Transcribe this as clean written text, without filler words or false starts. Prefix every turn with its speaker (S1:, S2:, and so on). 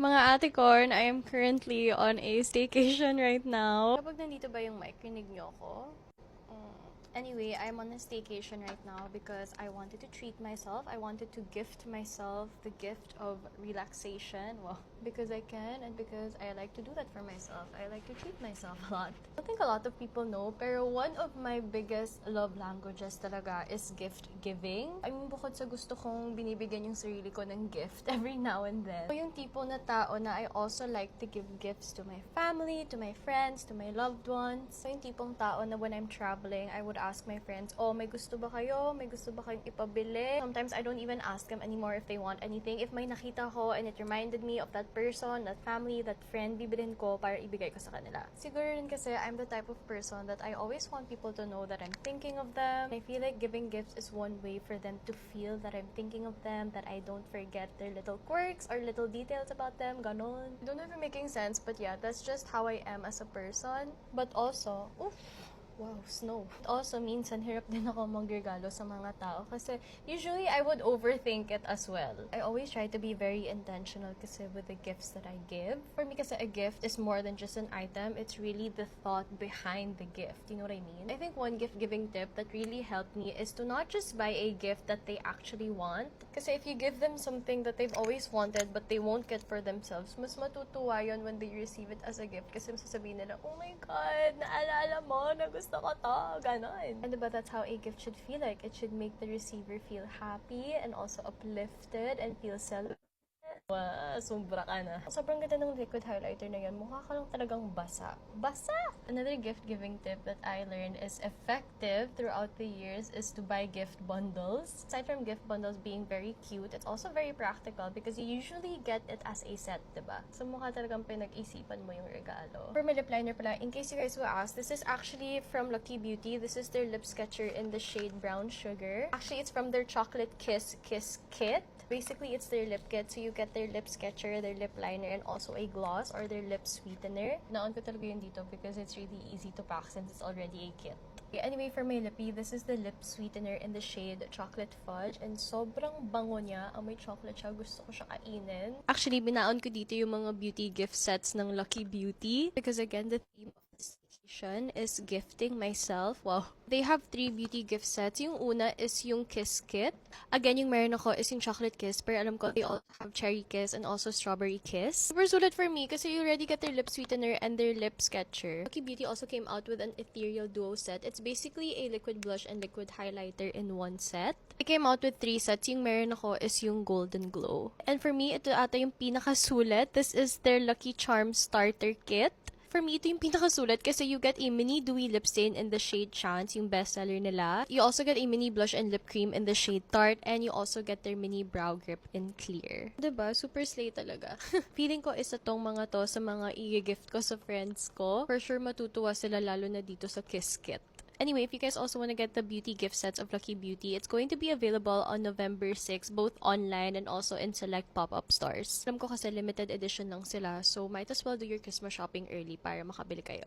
S1: Mga ate corn, I am currently on a staycation right now. Kapag nandito ba yung mic, rinig niyo ako? Anyway, I'm on a staycation right now because I wanted to treat myself. I wanted to gift myself the gift of relaxation. Well, because I can and because I like to do that for myself. I like to treat myself a lot. I don't think a lot of people know, pero one of my biggest love languages talaga is gift giving. I mean, bukod sa gusto kong binibigyan yung sarili ko ng gift every now and then. So, yung tipo na tao na I also like to give gifts to my family, to my friends, to my loved ones. So, yung tipong tao na when I'm traveling, I would ask my friends, oh, may gusto ba kayo? May gusto ba kayong ipabili? Sometimes I don't even ask them anymore if they want anything. If may nakita ko and it reminded me of that person, that family, that friend, bibilin ko para ibigay ko sa kanila. Siguro rin kasi I'm the type of person that I always want people to know that I'm thinking of them. I feel like giving gifts is one way for them to feel that I'm thinking of them, that I don't forget their little quirks or little details about them, ganon. I don't know if I'm making sense, but yeah, that's just how I am as a person. But also, oof, wow, snow. It also means hirap din ako magregalo sa mga tao kasi usually I would overthink it as well. I always try to be very intentional kasi with the gifts that I give. For me kasi a gift is more than just an item. It's really the thought behind the gift. You know what I mean? I think one gift-giving tip that really helped me is to not just buy a gift that they actually want. Kasi if you give them something that they've always wanted but they won't get for themselves, mas matutuwa yun when they receive it as a gift kasi sasabihin nila, oh my God, naalala mo na gusto ko to, ganon. And diba, that's how a gift should feel like. It should make the receiver feel happy and also uplifted and feel celebrated. Sobra ka na. Sobrang ganda ng liquid highlighter na yan. Mukha ka lang talagang basa. Basa! Another gift-giving tip that I learned is effective throughout the years is to buy gift bundles. Aside from gift bundles being very cute, it's also very practical because you usually get it as a set, diba? So mukha talagang pinag-isipan mo yung regalo. For my lip liner pala, in case you guys will ask, this is actually from Lucky Beauty. This is their lip sketcher in the shade Brown Sugar. Actually, it's from their Chocolate Kiss kit. Basically, it's their lip kit. So you get their lip sketcher, their lip liner, and also a gloss or their lip sweetener. Naon ko talaga yun dito because it's really easy to pack since it's already a kit. Okay, anyway, for my lippy, this is the lip sweetener in the shade Chocolate Fudge. And sobrang bango niya. Amoy chocolate siya. Gusto ko siya kainin. Actually, binaon ko dito yung mga beauty gift sets ng Lucky Beauty. Because again, the theme of this is gifting myself. Wow. They have 3 beauty gift sets. Yung una is yung Kiss Kit. Again, yung meron ako is yung Chocolate Kiss. Pero alam ko, they also have Cherry Kiss and also Strawberry Kiss. Super sulit for me kasi you already get their lip sweetener and their lip sketcher. Lucky Beauty also came out with an Ethereal Duo set. It's basically a liquid blush and liquid highlighter in one set. They came out with 3 sets. Yung meron ako is yung Golden Glow. And for me, ito ata yung pinakasulit. This is their Lucky Charms Starter Kit. For me, ito yung pinakasulat kasi you get a mini dewy lip stain in the shade Chance, yung bestseller nila. You also get a mini blush and lip cream in the shade Tart, and you also get their mini brow grip in clear. Diba? Super slay talaga. Feeling ko isa tong mga to sa mga i-gift ko sa friends ko. For sure matutuwa sila lalo na dito sa Kiss Kit. Anyway, if you guys also want to get the beauty gift sets of Lucky Beauty, it's going to be available on November 6, both online and also in select pop-up stores. Alam ko kasi limited edition lang sila, so might as well do your Christmas shopping early para makabili kayo.